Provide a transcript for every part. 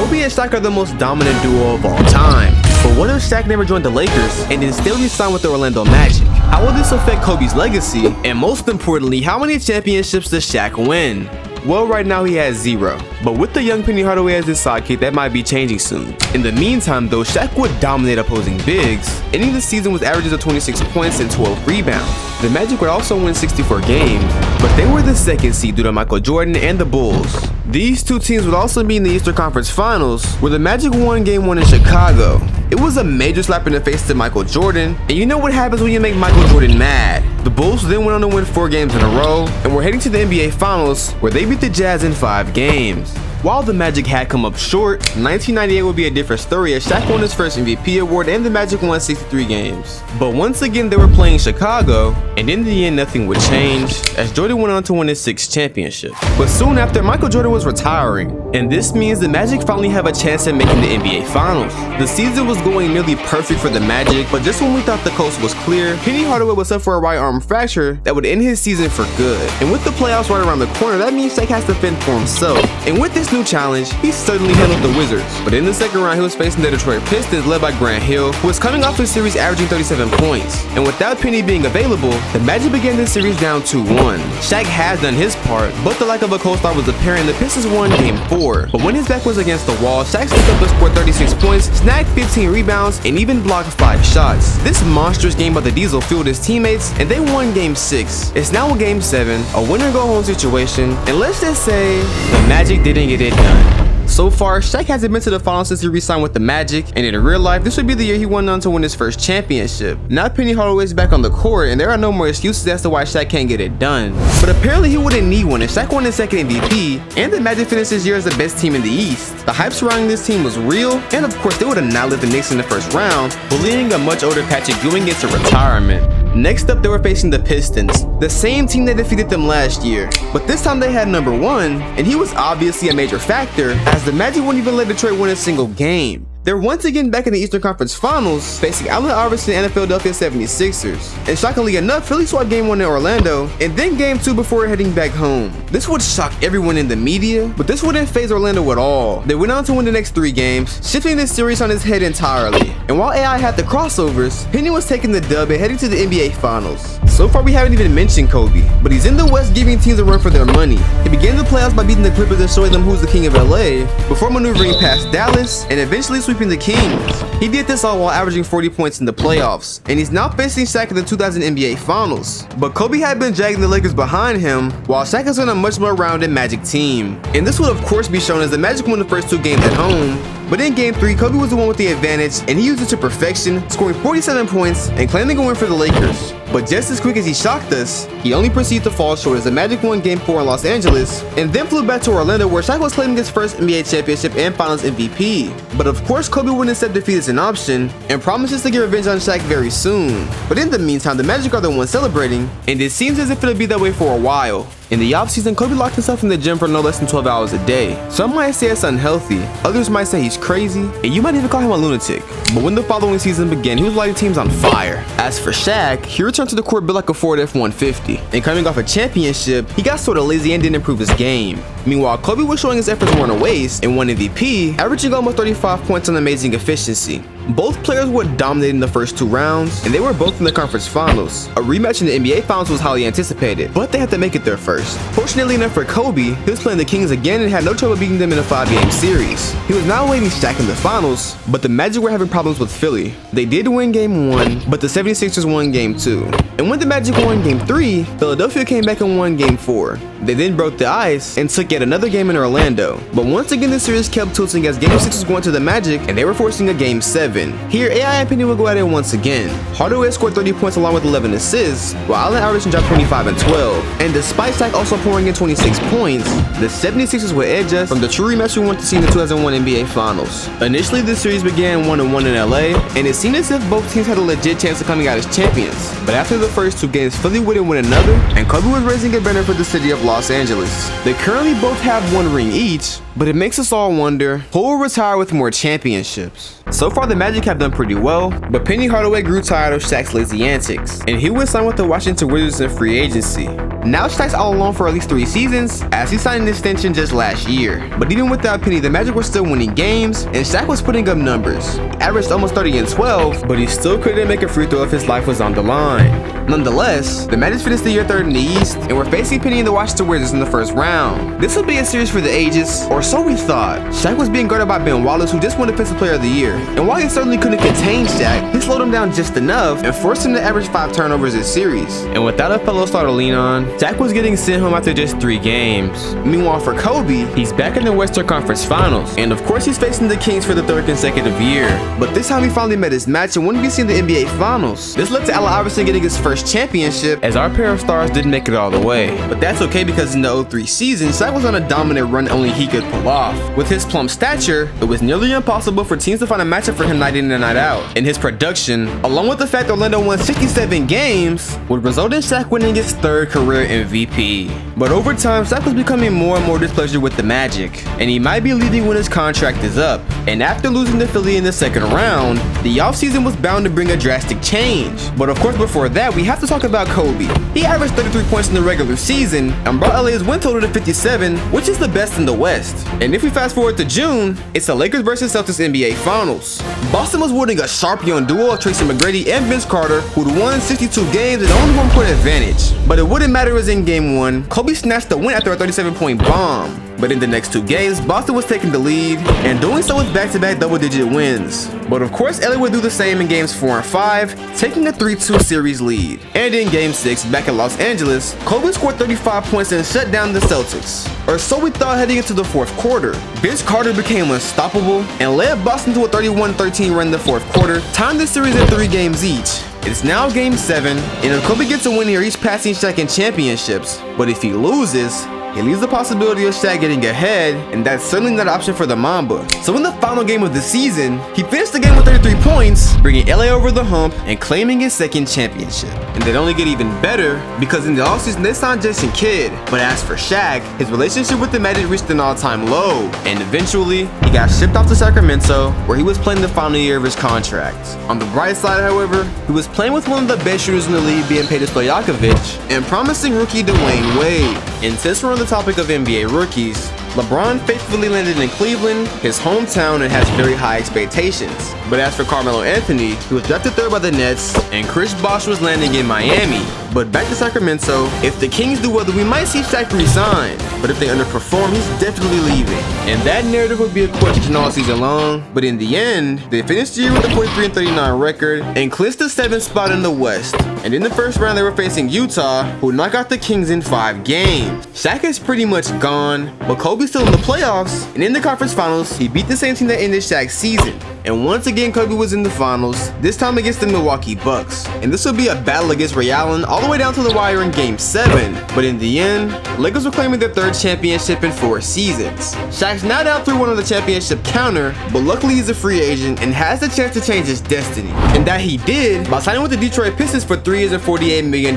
Kobe and Shaq are the most dominant duo of all time. But what if Shaq never joined the Lakers and instead re-signed with the Orlando Magic? How will this affect Kobe's legacy? And most importantly, how many championships does Shaq win? Well, right now he has 0, but with the young Penny Hardaway as his sidekick, that might be changing soon. In the meantime though, Shaq would dominate opposing bigs, ending the season with averages of 26 points and 12 rebounds. The Magic would also win 64 games, but they were the second seed due to Michael Jordan and the Bulls. These two teams would also be in the Eastern Conference Finals, where the Magic won Game 1 in Chicago. It was a major slap in the face to Michael Jordan, and you know what happens when you make Michael Jordan mad. The Bulls then went on to win 4 games in a row, and were heading to the NBA Finals, where they beat the Jazz in 5 games. While the Magic had come up short, 1998 would be a different story as Shaq won his first MVP award and the Magic won 63 games. But once again they were playing Chicago, and in the end nothing would change as Jordan went on to win his 6th championship. But soon after, Michael Jordan was retiring, and this means the Magic finally have a chance at making the NBA Finals. The season was going nearly perfect for the Magic, but just when we thought the coast was clear, Penny Hardaway was up for a right arm fracture that would end his season for good. And with the playoffs right around the corner, that means Shaq has to fend for himself. And with this new challenge, he certainly handled the Wizards. But in the second round, he was facing the Detroit Pistons led by Grant Hill, who was coming off his series averaging 37 points. And without Penny being available, the Magic began this series down 2-1. Shaq has done his part, but the lack of a co-star was apparent and the Pistons won Game 4. But when his back was against the wall, Shaq stepped up and scored 36 points, snagged 15 rebounds, and even blocked 5 shots. This monstrous game by the Diesel fueled his teammates, and they won Game 6. It's now a Game 7, a winner-go-home situation, and let's just say, the Magic didn't get it done. So far, Shaq hasn't been to the finals since he re-signed with the Magic, and in real life, this would be the year he went on to win his first championship. Now Penny Hardaway is back on the court, and there are no more excuses as to why Shaq can't get it done. But apparently he wouldn't need one if Shaq won his 2nd MVP, and the Magic finished this year as the best team in the East. The hype surrounding this team was real, and of course they would have not let the Knicks in the first round, bullying a much older Patrick Ewing into retirement. Next up, they were facing the Pistons, the same team that defeated them last year. But this time they had number 1, and he was obviously a major factor, as the Magic wouldn't even let Detroit win a single game. They're once again back in the Eastern Conference Finals, facing Allen Iverson and the Philadelphia 76ers. And shockingly enough, Philly swept Game 1 in Orlando, and then Game 2 before heading back home. This would shock everyone in the media, but this wouldn't faze Orlando at all. They went on to win the next 3 games, shifting this series on its head entirely. And while AI had the crossovers, Penny was taking the dub and heading to the NBA Finals. So far we haven't even mentioned Kobe, but he's in the West giving teams a run for their money. He began the playoffs by beating the Clippers and showing them who's the king of LA, before maneuvering past Dallas and eventually sweeping the Kings. He did this all while averaging 40 points in the playoffs, and he's now facing Shaq in the 2000 NBA Finals. But Kobe had been dragging the Lakers behind him, while Shaq is on a much more rounded Magic team. And this will of course be shown as the Magic won the first 2 games at home, but in Game 3, Kobe was the one with the advantage, and he used it to perfection, scoring 47 points and claiming a win for the Lakers. But just as quick as he shocked us, he only proceeded to fall short as the Magic won Game 4 in Los Angeles, and then flew back to Orlando where Shaq was claiming his first NBA championship and Finals MVP. But of course, Kobe wouldn't accept defeat as an option, and promises to get revenge on Shaq very soon. But in the meantime, the Magic are the ones celebrating, and it seems as if it'll be that way for a while. In the offseason, Kobe locked himself in the gym for no less than 12 hours a day. Some might say it's unhealthy, others might say he's crazy, and you might even call him a lunatic. But when the following season began, he was lighting teams on fire. As for Shaq, he returned to the court built like a Ford F-150, and coming off a championship, he got sorta lazy and didn't improve his game. Meanwhile, Kobe was showing his efforts weren't a waste and won MVP, averaging almost 35 points on amazing efficiency. Both players were dominating in the first 2 rounds, and they were both in the conference finals. A rematch in the NBA Finals was highly anticipated, but they had to make it there first. Fortunately enough for Kobe, he was playing the Kings again and had no trouble beating them in a 5-game series. He was now awaiting Shaq in the finals, but the Magic were having problems with Philly. They did win Game 1, but the 76ers won Game 2. And when the Magic won Game 3, Philadelphia came back and won Game 4. They then broke the ice and took yet another game in Orlando. But once again, the series kept tilting as Game 6 was going to the Magic, and they were forcing a Game 7. Here, AI and Penny will go at it once again. Hardaway scored 30 points along with 11 assists, while Allen Iverson dropped 25 and 12. And despite Shaq also pouring in 26 points, the 76ers would edge us from the true rematch we want to see in the 2001 NBA Finals. Initially, this series began 1-1 in LA, and it seemed as if both teams had a legit chance of coming out as champions. But after the first 2 games, Philly wouldn't win another, and Kobe was raising a banner for the city of Los Angeles. They currently both have 1 ring each, but it makes us all wonder who will retire with more championships. So far, the Magic have done pretty well, but Penny Hardaway grew tired of Shaq's lazy antics, and he was signed with the Washington Wizards in free agency. Now Shaq's all alone for at least 3 seasons, as he signed an extension just last year. But even without Penny, the Magic were still winning games, and Shaq was putting up numbers. He averaged almost 30 and 12, but he still couldn't make a free throw if his life was on the line. Nonetheless, the Magic finished the year 3rd in the East, and were facing Penny and the Washington Wizards in the first round. This would be a series for the ages, or so we thought. Shaq was being guarded by Ben Wallace, who just won Defensive Player of the Year. And while he certainly couldn't contain Shaq, he slowed him down just enough and forced him to average 5 turnovers this series. And without a fellow star to lean on, Shaq was getting sent home after just 3 games. Meanwhile for Kobe, he's back in the Western Conference Finals, and of course he's facing the Kings for the 3rd consecutive year. But this time he finally met his match and wouldn't be seeing the NBA Finals. This led to Allen Iverson getting his first championship, as our pair of stars didn't make it all the way. But that's okay, because in the 03 season, Shaq was on a dominant run only he could pull off. With his plump stature, it was nearly impossible for teams to find a matchup for him night in and night out. And his production, along with the fact Orlando won 67 games, would result in Shaq winning his 3rd career MVP. But over time, Shaq was becoming more and more displeasure with the Magic, and he might be leaving when his contract is up. And after losing to Philly in the 2nd round, the offseason was bound to bring a drastic change. But of course, before that, we have to talk about Kobe. He averaged 33 points in the regular season and brought LA's win total to 57, which is the best in the West. And if we fast forward to June, it's the Lakers versus Celtics NBA Finals. Boston was wielding a sharp young duo of Tracy McGrady and Vince Carter, who'd won 62 games and owned home court advantage. But it wouldn't matter as in game 1, Kobe snatched the win after a 37-point bomb. But in the next 2 games, Boston was taking the lead, and doing so with back-to-back double-digit wins. But of course, LA would do the same in games 4 and 5, taking a 3-2 series lead. And in game 6, back in Los Angeles, Kobe scored 35 points and shut down the Celtics. Or so we thought heading into the 4th quarter. Vince Carter became unstoppable and led Boston to a 31-13 run in the 4th quarter, tying the series at 3 games each. It's now game 7, and if Kobe gets a win here, he's passing Shaq in championships. But if he loses, he leaves the possibility of Shaq getting ahead, and that's certainly not an option for the Mamba. So in the final game of the season, he finished the game with 33 points, bringing LA over the hump and claiming his 2nd championship. And they'd only get even better, because in the offseason they signed Jason Kidd. But as for Shaq, his relationship with the Magic reached an all-time low, and eventually, he got shipped off to Sacramento, where he was playing the final year of his contract. On the bright side, however, he was playing with one of the best shooters in the league, being Peja Stojakovic, and promising rookie Dwayne Wade. And since we're on the topic of NBA rookies, LeBron faithfully landed in Cleveland, his hometown, and has very high expectations. But as for Carmelo Anthony, he was drafted 3rd by the Nets, and Chris Bosh was landing in Miami. But back to Sacramento, if the Kings do well, then we might see Shaq resign. But if they underperform, he's definitely leaving. And that narrative would be a question all season long. But in the end, they finished the year with a 43-39 record and clinched the 7th spot in the West. And in the first round, they were facing Utah, who knocked out the Kings in 5 games. Shaq is pretty much gone, but Kobe's still in the playoffs, and in the conference finals, he beat the same team that ended Shaq's season. And once again, Kobe was in the finals, this time against the Milwaukee Bucks. And this would be a battle against Ray Allen all the way down to the wire in game 7. But in the end, Lakers were claiming their 3rd championship in 4 seasons. Shaq's now down 3-1 on the championship counter, but luckily he's a free agent and has the chance to change his destiny. And that he did by signing with the Detroit Pistons for 3 years and $48 million.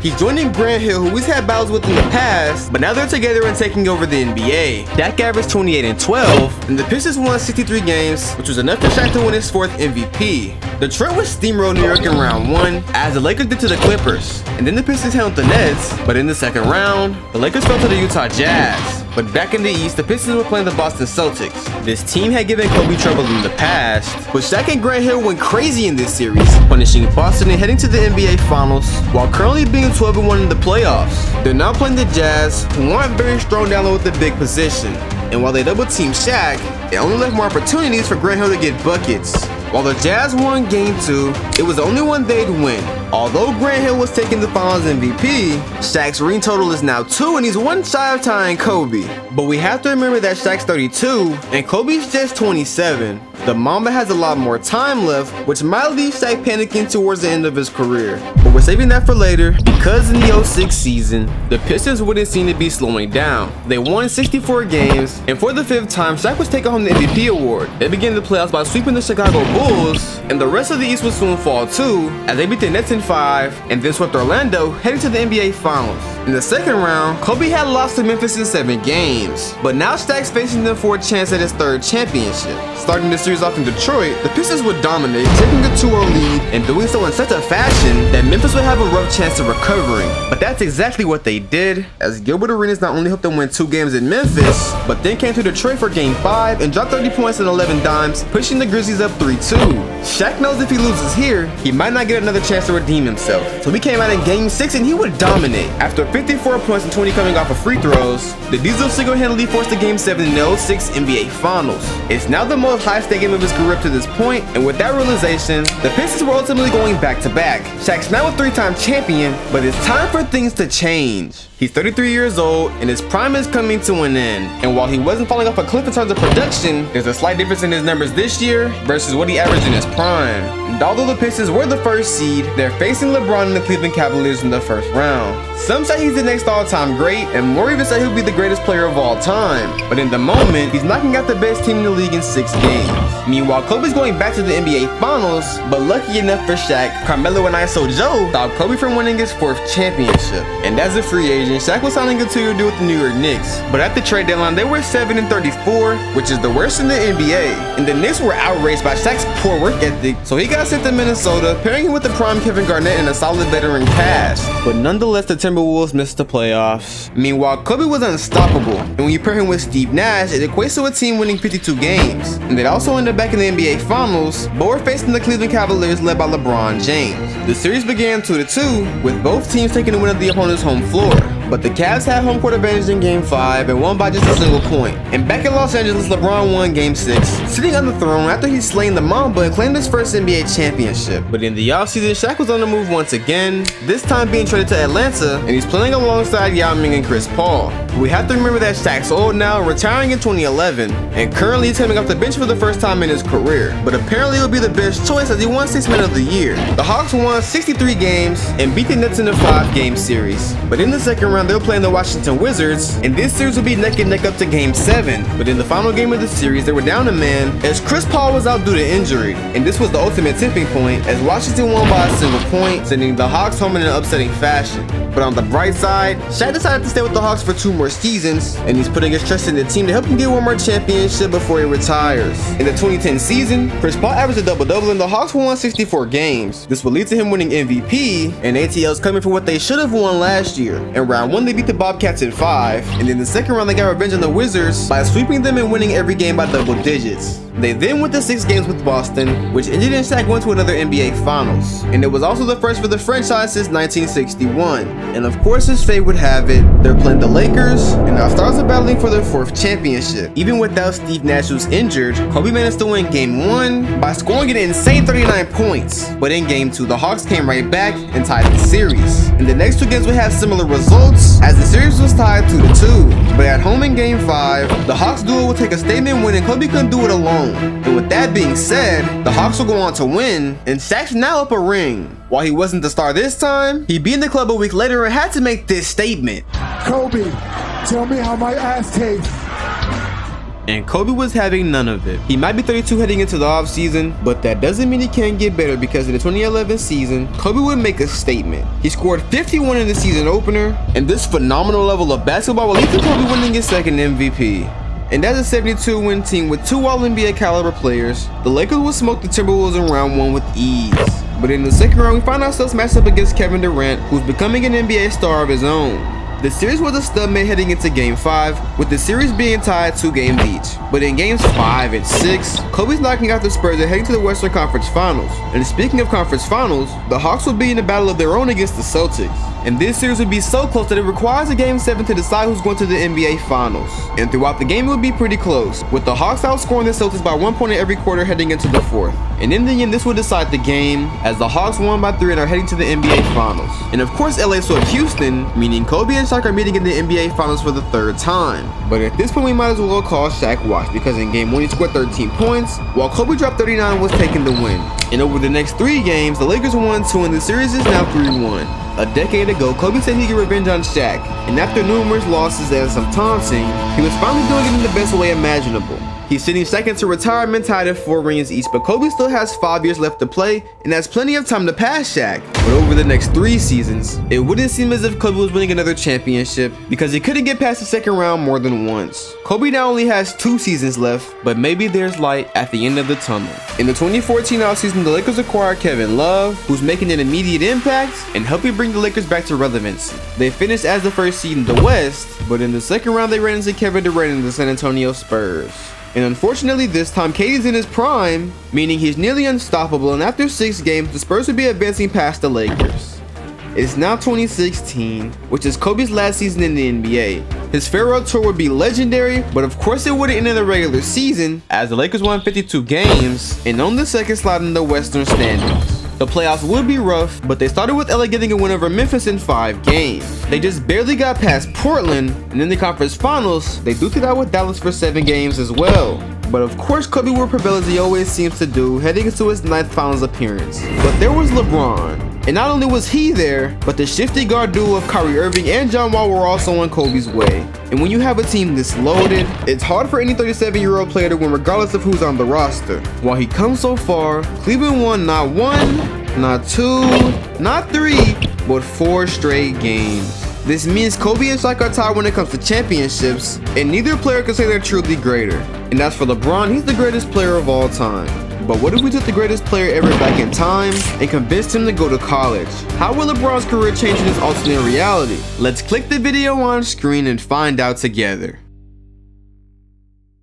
He's joining Grant Hill, who he's had battles with in the past, but now they're together and taking over the NBA. Shaq averaged 28 and 12, and the Pistons won 63 games, which was enough for Shaq to win his 4th MVP. Detroit was steamrolled New York in round 1, as the Lakers did to the Clippers, and then the Pistons handled the Nets, but in the 2nd round, the Lakers fell to the Utah Jazz. But back in the East, the Pistons were playing the Boston Celtics. This team had given Kobe trouble in the past, but Shaq and Grant Hill went crazy in this series, punishing Boston and heading to the NBA Finals, while currently being 12-1 in the playoffs. They're now playing the Jazz, who aren't very strong down low with the big position. And while they double-teamed Shaq, it only left more opportunities for Grant Hill to get buckets. While the Jazz won game 2, it was the only one they'd win. Although Grant Hill was taking the Finals MVP, Shaq's ring total is now 2 and he's 1 shy of tying Kobe. But we have to remember that Shaq's 32 and Kobe's just 27. The Mamba has a lot more time left, which might leave Shaq panicking towards the end of his career. But we're saving that for later, because in the 06 season, the Pistons wouldn't seem to be slowing down. They won 64 games, and for the 5th time, Shaq was taking home the MVP award. They began the playoffs by sweeping the Chicago Bulls, and the rest of the East would soon fall too, as they beat the Nets in 5, and then swept Orlando, heading to the NBA Finals. In the second round, Kobe had lost to Memphis in 7 games, but now Shaq's facing them for a chance at his 3rd championship. Starting the series off in Detroit, the Pistons would dominate, taking a 2-0 lead and doing so in such a fashion that Memphis would have a rough chance of recovering. But that's exactly what they did, as Gilbert Arenas not only helped them win 2 games in Memphis, but then came to Detroit for Game 5 and dropped 30 points and 11 dimes, pushing the Grizzlies up 3-2. Shaq knows if he loses here, he might not get another chance to redeem himself. So he came out in Game 6 and he would dominate. After 54 points and 20 coming off of free throws, the Diesel single-handedly forced the Game 7 in the 06 NBA Finals. It's now the most high-stakes game of his career up to this point, and with that realization, the Pistons were ultimately going back-to-back. Shaq's now a 3-time champion, but it's time for things to change. He's 33 years old, and his prime is coming to an end. And while he wasn't falling off a cliff in terms of production, there's a slight difference in his numbers this year versus what he averaged in his prime. And although the Pistons were the 1st seed, they're facing LeBron and the Cleveland Cavaliers in the 1st round. Some say he's the next all-time great, and more even say he'll be the greatest player of all time. But in the moment, he's knocking out the best team in the league in 6 games. Meanwhile, Kobe's going back to the NBA Finals, but lucky enough for Shaq, Carmelo and ISO Joe stopped Kobe from winning his 4th championship. And as a free agent, Shaq was signing a 2-year deal with the New York Knicks. But at the trade deadline, they were 7-34, which is the worst in the NBA. And the Knicks were outraged by Shaq's poor work ethic, so he got sent to Minnesota, pairing him with the prime Kevin Garnett and a solid veteran cast. But nonetheless, the Timberwolves missed the playoffs. Meanwhile, Kobe was unstoppable, and when you pair him with Steve Nash, it equates to a team winning 52 games. And they'd also ended back in the NBA Finals, but were facing the Cleveland Cavaliers led by LeBron James. The series began 2-2, with both teams taking the win of the opponent's home floor. But the Cavs had home court advantage in Game 5 and won by just a single point. And back in Los Angeles, LeBron won Game 6, sitting on the throne after he slain the Mamba and claimed his 1st NBA championship. But in the offseason, Shaq was on the move once again, this time being traded to Atlanta, and he's playing alongside Yao Ming and Chris Paul. We have to remember that Shaq's old now, retiring in 2011, and currently he's coming off the bench for the 1st time in his career. But apparently it'll be the best choice as he won 6th Man of the Year. The Hawks won 63 games and beat the Nets in a 5-game series. But in the second round, they'll play the Washington Wizards, and this series will be neck and neck up to Game 7. But in the final game of the series, they were down a man as Chris Paul was out due to injury, and this was the ultimate tipping point as Washington won by a single point, sending the Hawks home in an upsetting fashion. But on the bright side, Shaq decided to stay with the Hawks for 2 more seasons, and he's putting his trust in the team to help him get 1 more championship before he retires. In the 2010 season, Chris Paul averaged a double-double and the Hawks won 64 games. This would lead to him winning MVP, and ATL's coming for what they should have won last year. In round 1, they beat the Bobcats in 5, and in the second round, they got revenge on the Wizards by sweeping them and winning every game by double digits. They then went to 6 games with Boston, which ended in Shaq going to another NBA Finals. And it was also the first for the franchise since 1961. And of course, as fate would have it, they're playing the Lakers, and our stars are battling for their 4th championship. Even without Steve Nash, who's injured, Kobe managed to win Game 1 by scoring an insane 39 points. But in Game 2, the Hawks came right back and tied the series. And the next 2 games would have similar results, as the series was tied 2-2. But at home in Game 5, the Hawks duo would take a statement win, and Kobe couldn't do it alone. And with that being said, the Hawks will go on to win, and Shaq's now up a ring. While he wasn't the star this time, he beat the club a week later and had to make this statement. Kobe, tell me how my ass tastes. And Kobe was having none of it. He might be 32 heading into the offseason, but that doesn't mean he can't get better, because in the 2011 season, Kobe would make a statement. He scored 51 in the season opener, and this phenomenal level of basketball will lead to Kobe winning his 2nd MVP. And as a 72-win team with 2 All-NBA caliber players, the Lakers will smoke the Timberwolves in round 1 with ease. But in the second round, we find ourselves matched up against Kevin Durant, who's becoming an NBA star of his own. The series was a stalemate heading into Game 5, with the series being tied 2 games each. But in Games 5 and 6, Kobe's knocking out the Spurs and heading to the Western Conference Finals. And speaking of Conference Finals, the Hawks will be in a battle of their own against the Celtics. And this series would be so close that it requires a Game 7 to decide who's going to the NBA Finals. And throughout the game, it would be pretty close, with the Hawks outscoring the Celtics by 1 point in every quarter heading into the 4th. And in the end, this would decide the game, as the Hawks won by 3 and are heading to the NBA Finals. And of course, LA swept Houston, meaning Kobe and Shaq are meeting in the NBA Finals for the 3rd time. But at this point, we might as well call Shaq washed, because in Game 1, he scored 13 points, while Kobe dropped 39 and was taking the win. And over the next 3 games, the Lakers won 2 and the series is now 3-1. A decade ago, Kobe said he'd get revenge on Shaq, and after numerous losses and some taunting, he was finally doing it in the best way imaginable. He He's sitting second to retirement, tied at 4 rings each, but Kobe still has 5 years left to play and has plenty of time to pass Shaq. But over the next 3 seasons, it wouldn't seem as if Kobe was winning another championship because he couldn't get past the second round more than once. Kobe now only has 2 seasons left, but maybe there's light at the end of the tunnel. In the 2014 offseason, the Lakers acquired Kevin Love, who's making an immediate impact and helping bring the Lakers back to relevancy. They finished as the first seed in the West, but in the second round they ran into Kevin Durant and the San Antonio Spurs. And unfortunately this time KD's in his prime, meaning he's nearly unstoppable, and after 6 games the Spurs would be advancing past the Lakers. It's now 2016, which is Kobe's last season in the NBA. His farewell tour would be legendary, but of course it wouldn't end in the regular season, as the Lakers won 52 games and owned the second slot in the Western standings. The playoffs would be rough, but they started with LA getting a win over Memphis in 5 games. They just barely got past Portland, and in the conference finals, they duked it out with Dallas for 7 games as well. But of course Kobe would prevail as he always seems to do, heading into his 9th finals appearance. But there was LeBron. And not only was he there, but the shifty guard duo of Kyrie Irving and John Wall were also on Kobe's way. And when you have a team this loaded, it's hard for any 37-year-old player to win regardless of who's on the roster. While he comes so far, Cleveland won not 1, not 2, not 3, but 4 straight games. This means Kobe and Shaq are tied when it comes to championships, and neither player can say they're truly greater. And as for LeBron, he's the greatest player of all time. But what if we took the greatest player ever back in time and convinced him to go to college? How will LeBron's career change in this alternate reality? Let's click the video on screen and find out together.